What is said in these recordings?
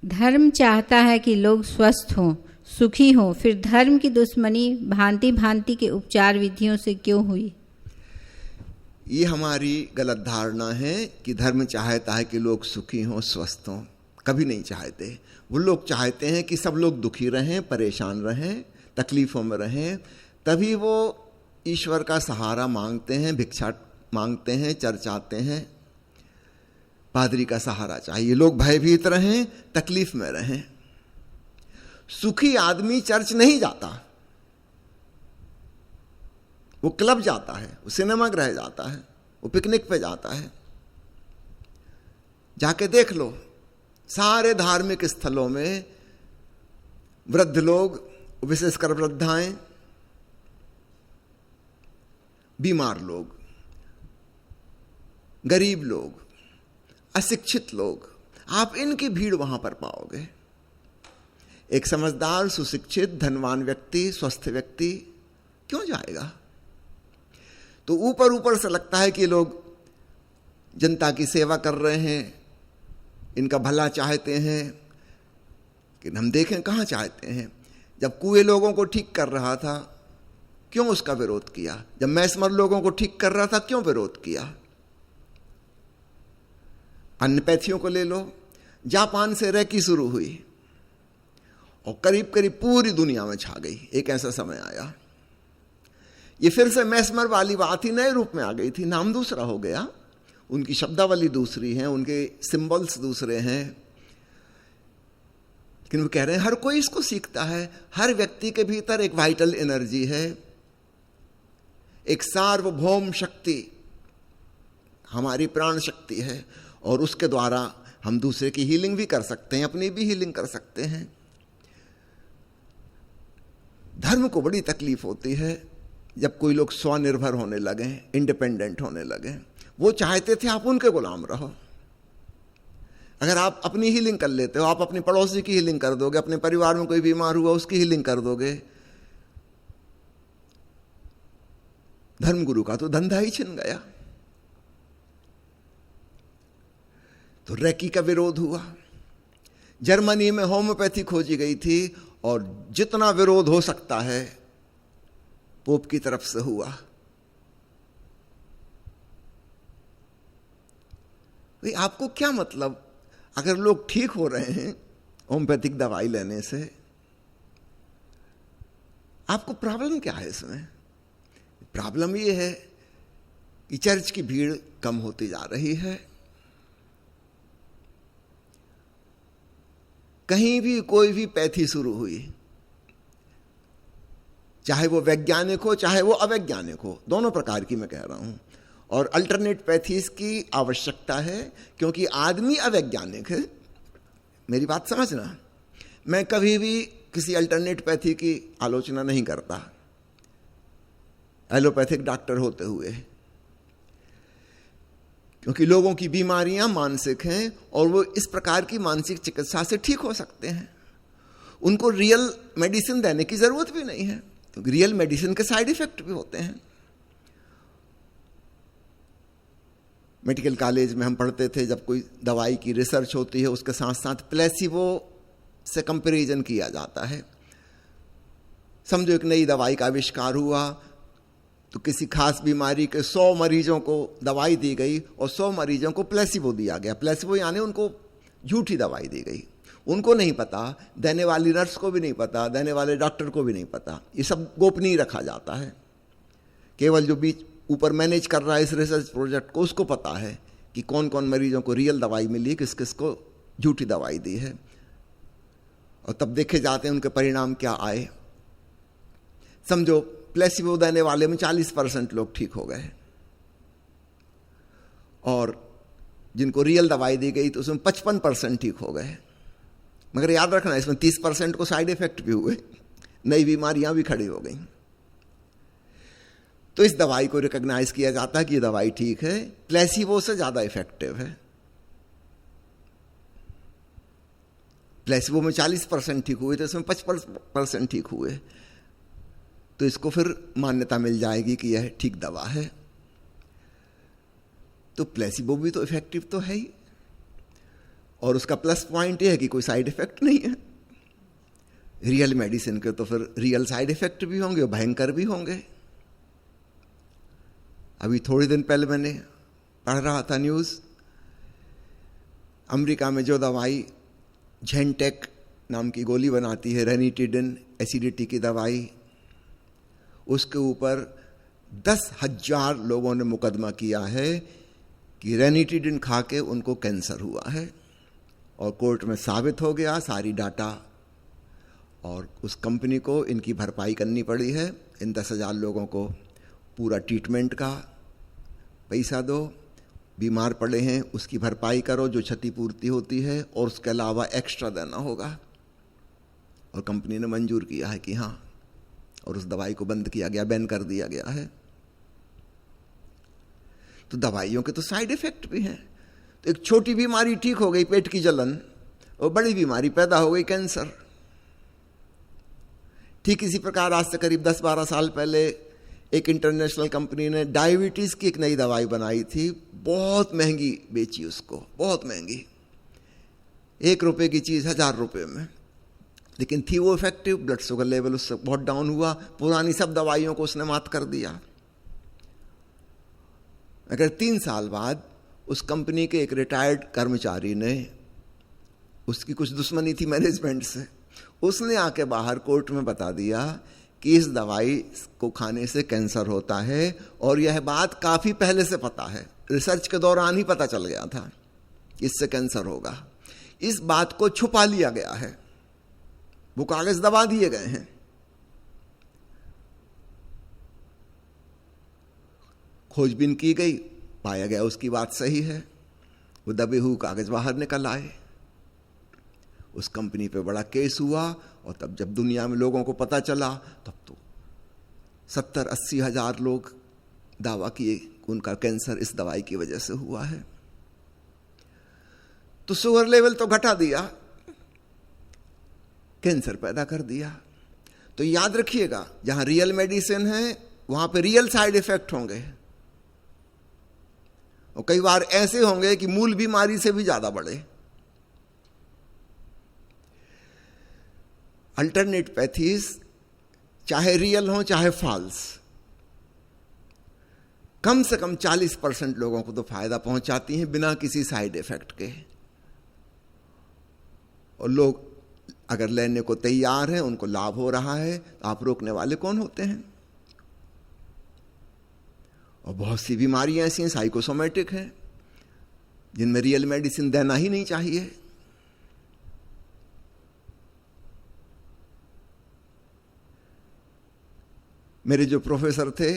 धर्म चाहता है कि लोग स्वस्थ हों, सुखी हों, फिर धर्म की दुश्मनी भांति भांति के उपचार विधियों से क्यों हुई? ये हमारी गलत धारणा है कि धर्म चाहता है कि लोग सुखी हों, स्वस्थ हों। कभी नहीं चाहते। वो लोग चाहते हैं कि सब लोग दुखी रहें, परेशान रहें, तकलीफों में रहें। तभी वो ईश्वर का सहारा मांगते हैं, भिक्षा मांगते हैं, चर्चाते हैं। पादरी का सहारा चाहिए, लोग भयभीत रहें, तकलीफ में रहें। सुखी आदमी चर्च नहीं जाता, वो क्लब जाता है, वो सिनेमा गृह जाता है, वो पिकनिक पे जाता है। जाके देख लो, सारे धार्मिक स्थलों में वृद्ध लोग, विशेषकर वृद्धाएं, बीमार लोग, गरीब लोग, अशिक्षित लोग, आप इनकी भीड़ वहां पर पाओगे। एक समझदार, सुशिक्षित, धनवान व्यक्ति, स्वस्थ व्यक्ति क्यों जाएगा? तो ऊपर ऊपर से लगता है कि लोग जनता की सेवा कर रहे हैं, इनका भला चाहते हैं। लेकिन हम देखें कहाँ चाहते हैं। जब कुएं लोगों को ठीक कर रहा था, क्यों उसका विरोध किया? जब मैस्मर लोगों को ठीक कर रहा था, क्यों विरोध किया? अन्नपैथियों को ले लो, जापान से रेकी शुरू हुई और करीब करीब पूरी दुनिया में छा गई। एक ऐसा समय आया, ये फिर से मैस्मर वाली बात ही नए रूप में आ गई थी। नाम दूसरा हो गया, उनकी शब्दावली दूसरी है, उनके सिंबल्स दूसरे हैं, लेकिन वो कह रहे हैं हर कोई इसको सीखता है। हर व्यक्ति के भीतर एक वाइटल एनर्जी है, एक सार्वभौम शक्ति हमारी प्राण शक्ति है, और उसके द्वारा हम दूसरे की हीलिंग भी कर सकते हैं, अपनी भी हीलिंग कर सकते हैं। धर्म को बड़ी तकलीफ होती है जब कोई लोग स्वनिर्भर होने लगे, इंडिपेंडेंट होने लगे। वो चाहते थे आप उनके गुलाम रहो। अगर आप अपनी हीलिंग कर लेते हो, आप अपनी पड़ोसी की हीलिंग कर दोगे, अपने परिवार में कोई बीमार हुआ उसकी हीलिंग कर दोगे, धर्मगुरु का तो धंधा ही छिन गया। तो रेकी का विरोध हुआ। जर्मनी में होम्योपैथी खोजी गई थी और जितना विरोध हो सकता है पोप की तरफ से हुआ। भाई आपको क्या मतलब, अगर लोग ठीक हो रहे हैं होम्योपैथिक दवाई लेने से, आपको प्रॉब्लम क्या है इसमें? प्रॉब्लम ये है कि चर्च की भीड़ कम होती जा रही है। कहीं भी कोई भी पैथी शुरू हुई, चाहे वो वैज्ञानिक हो चाहे वो अवैज्ञानिक हो, दोनों प्रकार की मैं कह रहा हूं, और अल्टरनेट पैथीज की आवश्यकता है, क्योंकि आदमी अवैज्ञानिक है। मेरी बात समझना, मैं कभी भी किसी अल्टरनेट पैथी की आलोचना नहीं करता, एलोपैथिक डॉक्टर होते हुए, क्योंकि लोगों की बीमारियां मानसिक हैं और वो इस प्रकार की मानसिक चिकित्सा से ठीक हो सकते हैं। उनको रियल मेडिसिन देने की जरूरत भी नहीं है, क्योंकि रियल मेडिसिन के साइड इफेक्ट भी होते हैं। मेडिकल कॉलेज में हम पढ़ते थे, जब कोई दवाई की रिसर्च होती है उसके साथ साथ प्लेसिबो से कंपैरिजन किया जाता है। समझो एक नई दवाई का आविष्कार हुआ, तो किसी खास बीमारी के 100 मरीजों को दवाई दी गई और 100 मरीजों को प्लेसिबो दिया गया। प्लेसिबो यानी उनको झूठी दवाई दी गई। उनको नहीं पता, देने वाली नर्स को भी नहीं पता, देने वाले डॉक्टर को भी नहीं पता। ये सब गोपनीय रखा जाता है। केवल जो बीच ऊपर मैनेज कर रहा है इस रिसर्च प्रोजेक्ट को, उसको पता है कि कौन कौन मरीजों को रियल दवाई मिली, किस किस को झूठी दवाई दी है, और तब देखे जाते हैं उनके परिणाम क्या आए। समझो प्लेसिबो देने वाले में 40% लोग ठीक हो गए, और जिनको रियल दवाई दी गई तो उसमें 55% ठीक हो गए। मगर याद रखना, इसमें 30% को साइड इफेक्ट भी हुए, नई बीमारियां भी खड़ी हो गई। तो इस दवाई को रिकॉग्नाइज किया जाता है कि ये दवाई ठीक है, प्लेसिबो से ज्यादा इफेक्टिव है। प्लेसिबो में 40% ठीक हुए तो इसमें 55% ठीक हुए, तो इसको फिर मान्यता मिल जाएगी कि यह ठीक दवा है। तो प्लेसिबो भी तो इफेक्टिव तो है ही, और उसका प्लस पॉइंट यह है कि कोई साइड इफेक्ट नहीं है। रियल मेडिसिन के तो फिर रियल साइड इफेक्ट भी होंगे और भयंकर भी होंगे। अभी थोड़े दिन पहले मैंने पढ़ रहा था न्यूज़, अमेरिका में जो दवाई झेंटेक नाम की गोली बनाती है, रेनिटिडिन एसिडिटी की दवाई, उसके ऊपर 10,000 लोगों ने मुकदमा किया है कि रेनिटिडिन खा के उनको कैंसर हुआ है, और कोर्ट में साबित हो गया सारी डाटा, और उस कंपनी को इनकी भरपाई करनी पड़ी है। इन 10,000 लोगों को पूरा ट्रीटमेंट का पैसा दो, बीमार पड़े हैं उसकी भरपाई करो जो क्षतिपूर्ति होती है, और उसके अलावा एक्स्ट्रा देना होगा। और कंपनी ने मंजूर किया है कि हाँ, और उस दवाई को बंद किया गया, बैन कर दिया गया है। तो दवाइयों के तो साइड इफेक्ट भी हैं। तो एक छोटी बीमारी ठीक हो गई, पेट की जलन, और बड़ी बीमारी पैदा हो गई, कैंसर। ठीक इसी प्रकार आज से करीब 10-12 साल पहले एक इंटरनेशनल कंपनी ने डायबिटीज की एक नई दवाई बनाई थी, बहुत महंगी बेची उसको, बहुत महंगी, 1 रुपए की चीज 1000 रुपए में, लेकिन थी वो इफेक्टिव। ब्लड शुगर लेवल उससे बहुत डाउन हुआ, पुरानी सब दवाइयों को उसने मात कर दिया। अगर 3 साल बाद उस कंपनी के एक रिटायर्ड कर्मचारी ने, उसकी कुछ दुश्मनी थी मैनेजमेंट से, उसने आके बाहर कोर्ट में बता दिया कि इस दवाई को खाने से कैंसर होता है, और यह बात काफी पहले से पता है, रिसर्च के दौरान ही पता चल गया था कि इससे कैंसर होगा। इस बात को छुपा लिया गया है, वो कागज दबा दिए गए हैं। खोजबीन की गई, पाया गया उसकी बात सही है, वो दबे हुए कागज बाहर निकल आए। उस कंपनी पे बड़ा केस हुआ, और तब जब दुनिया में लोगों को पता चला, तब तो 70-80 हजार लोग दावा किए कि उनका कैंसर इस दवाई की वजह से हुआ है। तो शुगर लेवल तो घटा दिया, कैंसर पैदा कर दिया। तो याद रखिएगा, जहां रियल मेडिसिन है वहां पे रियल साइड इफेक्ट होंगे, और कई बार ऐसे होंगे कि मूल बीमारी से भी ज्यादा बड़े। अल्टरनेट पैथीज चाहे रियल हो चाहे फॉल्स, कम से कम 40% लोगों को तो फायदा पहुंचाती हैं बिना किसी साइड इफेक्ट के। और लोग अगर लेने को तैयार हैं, उनको लाभ हो रहा है, तो आप रोकने वाले कौन होते हैं? और बहुत सी बीमारियां ऐसी हैं साइकोसोमेटिक हैं जिनमें रियल मेडिसिन देना ही नहीं चाहिए। मेरे जो प्रोफेसर थे,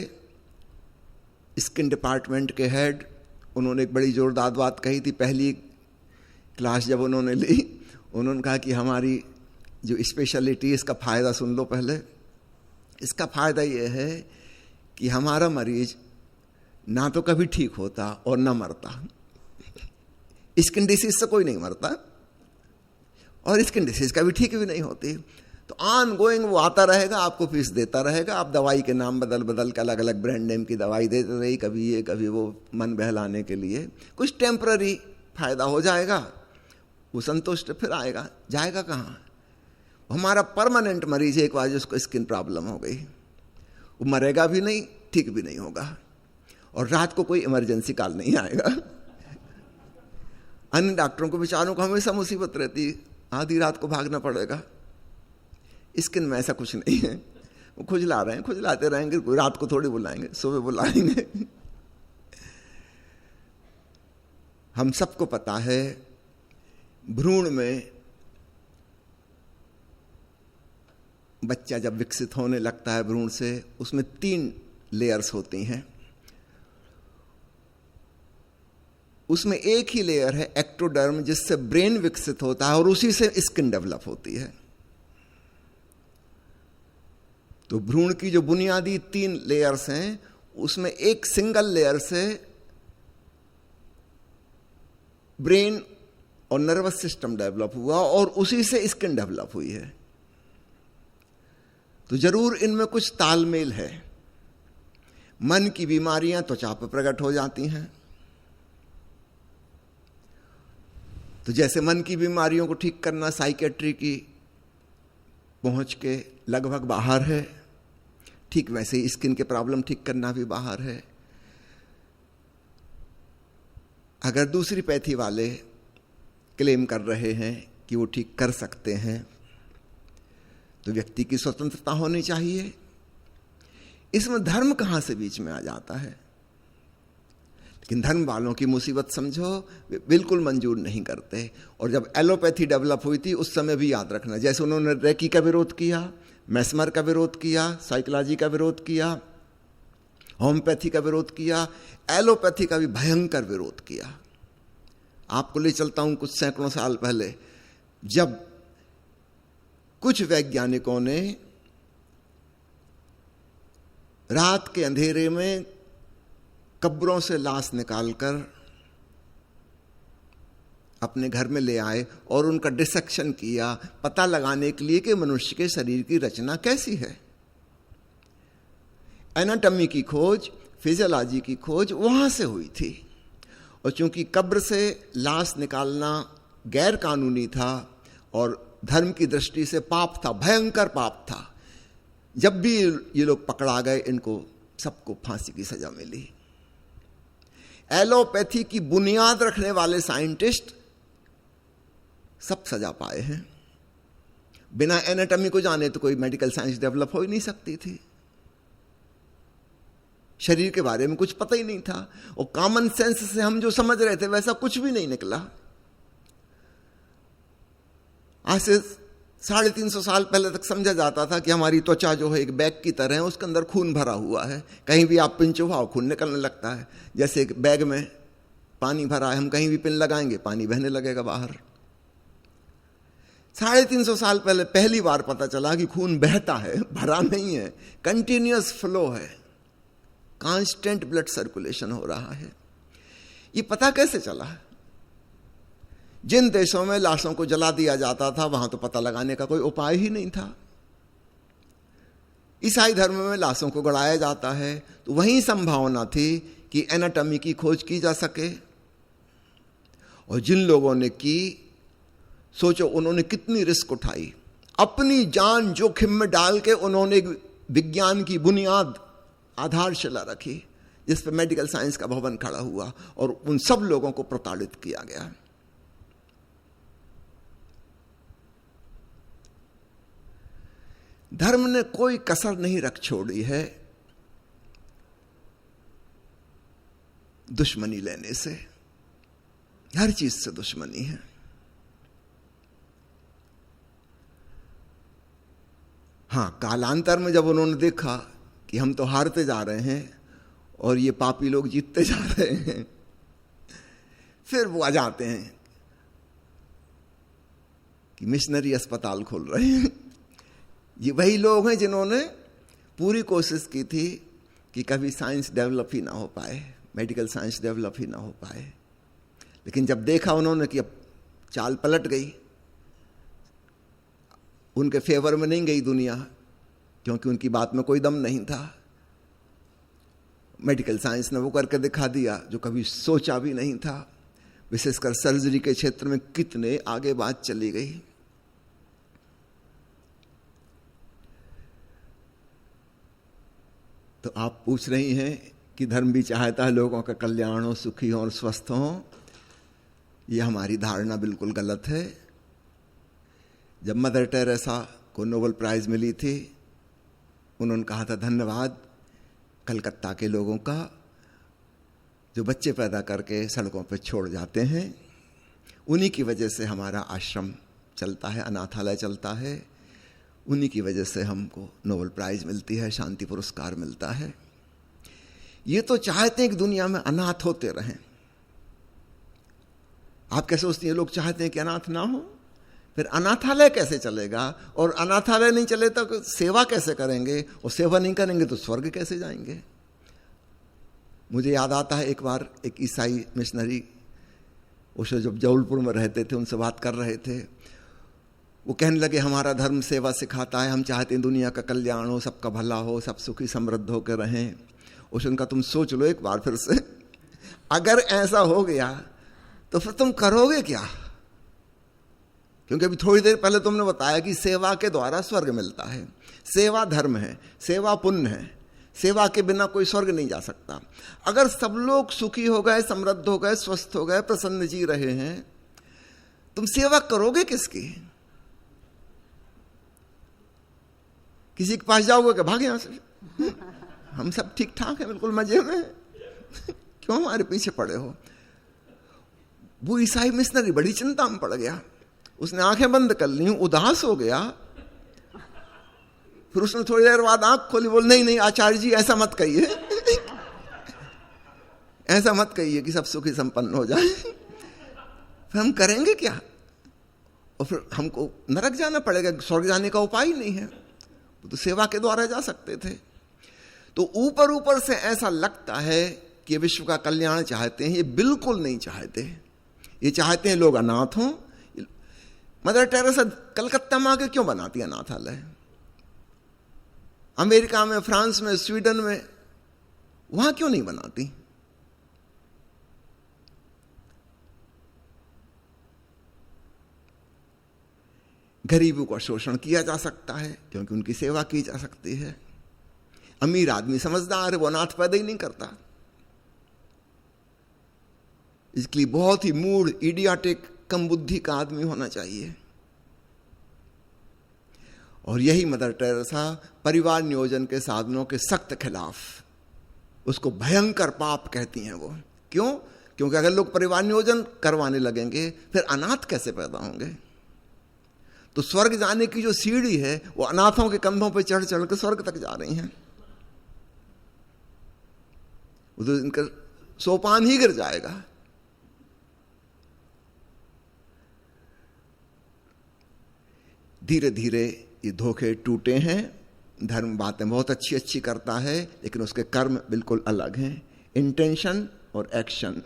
स्किन डिपार्टमेंट के हेड, उन्होंने एक बड़ी जोरदार बात कही थी। पहली क्लास जब उन्होंने ली, उन्होंने कहा कि हमारी जो स्पेशलिटी, इसका फ़ायदा सुन लो पहले। इसका फ़ायदा ये है कि हमारा मरीज ना तो कभी ठीक होता और ना मरता। स्किन डिसीज से कोई नहीं मरता, और स्किन डिसीज का भी ठीक भी नहीं होती। तो ऑन गोइंग वो आता रहेगा, आपको फीस देता रहेगा। आप दवाई के नाम बदल बदल के अलग अलग ब्रांड नेम की दवाई देते रही, कभी ये कभी वो, मन बहलाने के लिए। कुछ टेम्पररी फायदा हो जाएगा, वो संतुष्ट फिर आएगा, जाएगा कहाँ? हमारा परमानेंट मरीज एक बार जिसको स्किन प्रॉब्लम हो गई, वो मरेगा भी नहीं, ठीक भी नहीं होगा, और रात को कोई इमरजेंसी कॉल नहीं आएगा। अन्य डॉक्टरों को बेचारों को हमेशा मुसीबत रहती, आधी रात को भागना पड़ेगा। स्किन में ऐसा कुछ नहीं है, वो खुजला रहे हैं, खुजलाते रहेंगे, रात को थोड़ी बुलाएंगे, सुबह बुलाएंगे। हम सबको पता है, भ्रूण में बच्चा जब विकसित होने लगता है भ्रूण से, उसमें 3 लेयर्स होती हैं। उसमें एक ही लेयर है एक्टोडर्म, जिससे ब्रेन विकसित होता है और उसी से स्किन डेवलप होती है। तो भ्रूण की जो बुनियादी 3 लेयर्स हैं, उसमें एक सिंगल लेयर से ब्रेन और नर्वस सिस्टम डेवलप हुआ और उसी से स्किन डेवलप हुई है। तो जरूर इनमें कुछ तालमेल है। मन की बीमारियां त्वचा पर प्रकट हो जाती हैं, तो जैसे मन की बीमारियों को ठीक करना साइकेट्री की पहुंच के लगभग बाहर है, ठीक वैसे ही स्किन के प्रॉब्लम ठीक करना भी बाहर है। अगर दूसरी पैथी वाले क्लेम कर रहे हैं कि वो ठीक कर सकते हैं, तो व्यक्ति की स्वतंत्रता होनी चाहिए। इसमें धर्म कहां से बीच में आ जाता है? लेकिन धर्म वालों की मुसीबत समझो, वे बिल्कुल मंजूर नहीं करते। और जब एलोपैथी डेवलप हुई थी उस समय भी याद रखना, जैसे उन्होंने रेकी का विरोध किया, मैस्मर का विरोध किया, साइकोलॉजी का विरोध किया, होम्योपैथी का विरोध किया, एलोपैथी का भी भयंकर विरोध किया। आपको ले चलता हूं कुछ सैकड़ों साल पहले, जब कुछ वैज्ञानिकों ने रात के अंधेरे में कब्रों से लाश निकालकर अपने घर में ले आए और उनका डिसेक्शन किया, पता लगाने के लिए कि मनुष्य के शरीर की रचना कैसी है। एनाटॉमी की खोज, फिजियोलॉजी की खोज वहां से हुई थी। और चूंकि कब्र से लाश निकालना गैर कानूनी था और धर्म की दृष्टि से पाप था, भयंकर पाप था, जब भी ये लोग पकड़ा गए इनको सबको फांसी की सजा मिली। एलोपैथी की बुनियाद रखने वाले साइंटिस्ट सब सजा पाए हैं। बिना एनाटॉमी को जाने तो कोई मेडिकल साइंस डेवलप हो ही नहीं सकती थी। शरीर के बारे में कुछ पता ही नहीं था और कॉमन सेंस से हम जो समझ रहे थे वैसा कुछ भी नहीं निकला। आज से 350 साल पहले तक समझा जाता था कि हमारी त्वचा जो है एक बैग की तरह है, उसके अंदर खून भरा हुआ है, कहीं भी आप पिन चुभाओ खून निकलने लगता है। जैसे एक बैग में पानी भरा है, हम कहीं भी पिन लगाएंगे पानी बहने लगेगा बाहर। 350 साल पहले पहली बार पता चला कि खून बहता है, भरा नहीं है, कंटिन्यूअस फ्लो है, कांस्टेंट ब्लड सर्कुलेशन हो रहा है। ये पता कैसे चला? जिन देशों में लाशों को जला दिया जाता था वहां तो पता लगाने का कोई उपाय ही नहीं था। ईसाई धर्म में लाशों को गड़ाया जाता है, तो वहीं संभावना थी कि एनाटॉमी की खोज की जा सके। और जिन लोगों ने की, सोचो उन्होंने कितनी रिस्क उठाई, अपनी जान जोखिम में डाल के उन्होंने विज्ञान की बुनियाद, आधारशिला रखी, जिस पर मेडिकल साइंस का भवन खड़ा हुआ, और उन सब लोगों को प्रताड़ित किया गया। धर्म ने कोई कसर नहीं रख छोड़ी है दुश्मनी लेने से। हर चीज से दुश्मनी है। हां, कालांतर में जब उन्होंने देखा कि हम तो हारते जा रहे हैं और ये पापी लोग जीतते जा रहे हैं, फिर वो आ जाते हैं कि मिशनरी अस्पताल खोल रहे हैं। ये वही लोग हैं जिन्होंने पूरी कोशिश की थी कि कभी साइंस डेवलप ही ना हो पाए, मेडिकल साइंस डेवलप ही ना हो पाए। लेकिन जब देखा उन्होंने कि अब चाल पलट गई, उनके फेवर में नहीं गई दुनिया, क्योंकि उनकी बात में कोई दम नहीं था। मेडिकल साइंस ने वो करके दिखा दिया जो कभी सोचा भी नहीं था। विशेषकर सर्जरी के क्षेत्र में कितने आगे बात चली गई। तो आप पूछ रही हैं कि धर्म भी चाहता है लोगों का कल्याण हो, सुखी हो और स्वस्थ हो। यह हमारी धारणा बिल्कुल गलत है। जब मदर टेरेसा को नोबेल प्राइज मिली थी, उन्होंने कहा था धन्यवाद कलकत्ता के लोगों का जो बच्चे पैदा करके सड़कों पर छोड़ जाते हैं, उन्हीं की वजह से हमारा आश्रम चलता है, अनाथालय चलता है, उन्हीं की वजह से हमको नोबेल प्राइज मिलती है, शांति पुरस्कार मिलता है। ये तो चाहते हैं कि दुनिया में अनाथ होते रहें। आप क्या सोचती हैं? लोग चाहते हैं कि अनाथ ना हो, फिर अनाथालय कैसे चलेगा? और अनाथालय नहीं चले तो सेवा कैसे करेंगे? और सेवा नहीं करेंगे तो स्वर्ग कैसे जाएंगे? मुझे याद आता है एक बार एक ईसाई मिशनरी, उसे जब जबलपुर में रहते थे, उनसे बात कर रहे थे। वो कहने लगे हमारा धर्म सेवा सिखाता है, हम चाहते हैं दुनिया का कल्याण हो, सबका भला हो, सब सुखी समृद्ध होकर रहें। उसने कहा तुम सोच लो एक बार फिर से, अगर ऐसा हो गया तो फिर तुम करोगे क्या? क्योंकि अभी थोड़ी देर पहले तुमने बताया कि सेवा के द्वारा स्वर्ग मिलता है। सेवा धर्म है, सेवा पुण्य है, सेवा के बिना कोई स्वर्ग नहीं जा सकता। अगर सब लोग सुखी हो गए, समृद्ध हो गए, स्वस्थ हो गए, प्रसन्न जी रहे हैं, तुम सेवा करोगे किसकी? किसी के पास जाओगे कि भाग यहां से, हम सब ठीक ठाक है, बिल्कुल मजे में, क्यों हमारे पीछे पड़े हो? वो ईसाई मिशनरी बड़ी चिंता में पड़ गया, उसने आंखें बंद कर ली, उदास हो गया। फिर उसने थोड़ी देर बाद आंख खोली, बोल नहीं नहीं आचार्य जी ऐसा मत कहिए, ऐसा मत कहिए कि सब सुखी संपन्न हो जाए। फिर हम करेंगे क्या? और फिर हमको नरक जाना पड़ेगा, स्वर्ग जाने का उपाय ही नहीं है। तो सेवा के द्वारा जा सकते थे। तो ऊपर ऊपर से ऐसा लगता है कि विश्व का कल्याण चाहते हैं, ये बिल्कुल नहीं चाहते। ये चाहते हैं लोग अनाथ हों। मदर टेरेसा कलकत्ता में आके क्यों बनाती अनाथालय? अमेरिका में, फ्रांस में, स्वीडन में, वहां क्यों नहीं बनाती? गरीबों का शोषण किया जा सकता है क्योंकि उनकी सेवा की जा सकती है। अमीर आदमी समझदार है, वो अनाथ पैदा ही नहीं करता। इसके लिए बहुत ही मूढ़, इडियाटिक, कम बुद्धि का आदमी होना चाहिए। और यही मदर टेरेसा परिवार नियोजन के साधनों के सख्त खिलाफ, उसको भयंकर पाप कहती हैं वो। क्यों? क्योंकि अगर लोग परिवार नियोजन करवाने लगेंगे, फिर अनाथ कैसे पैदा होंगे? तो स्वर्ग जाने की जो सीढ़ी है वो अनाथों के कंधों पर चढ़ चढ़ कर स्वर्ग तक जा रही हैं। वो तो इनका सोपान ही गिर जाएगा। धीरे धीरे ये धोखे टूटे हैं। धर्म बातें बहुत अच्छी अच्छी करता है, लेकिन उसके कर्म बिल्कुल अलग हैं। इंटेंशन और एक्शन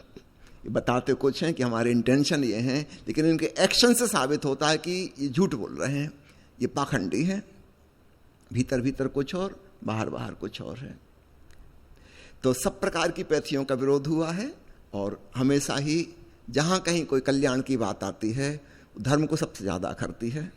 ये बताते कुछ हैं कि हमारे इंटेंशन ये हैं, लेकिन इनके एक्शन से साबित होता है कि ये झूठ बोल रहे हैं, ये पाखंडी है। भीतर भीतर कुछ और, बाहर बाहर कुछ और है। तो सब प्रकार की पैथियों का विरोध हुआ है। और हमेशा ही जहाँ कहीं कोई कल्याण की बात आती है, धर्म को सबसे ज़्यादा अखरती है।